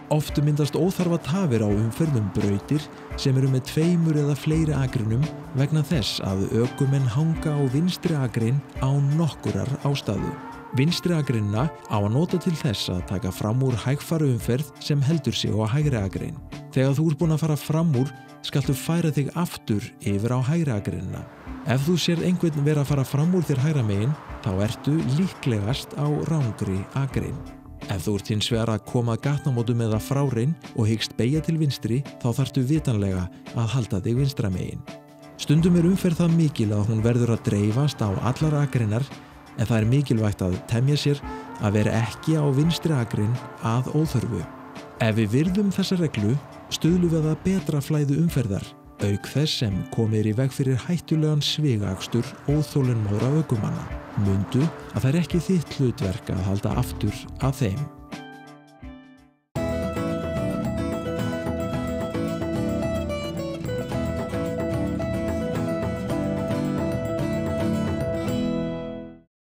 Oft myndast óþarfa tafir á umferð brautir sem eru með 2 eða fleiri akrinum vegna þess að ökumenn hanga á vinstri akrein án nokkurrar ástæðu. Vinstri akreina á að nota til þess að taka fram úr hægfara umferð sem heldur sig á hægri akrein. Þegar þú ert búin að fara fram úr, skaltu færa þig aftur yfir á hægri akreinina. Ef þú sér einhvern vera að fara fram úr þér hægra megin, þá ertu líklegast á rangri akrein. Ef þú ert hins vegar að koma að gatnamótum eða frárein og hyggst beygja til vinstri, þá þarftu vitanlega að halda þig vinstra megin. Stundum umferð það mikil að hún verður að dreifast á allar akreinar, en það mikilvægt að temja sér að vera ekki á vinstri akrein að óþörfu. Ef við virðum þessa reglu, stuðlum við að betra flæði umferðar, auk þess sem komið í veg fyrir hættulegan svigakstur óþolinmóðra ökumanna. Mundu að það ekki þitt hlutverk að halda aftur að þeim.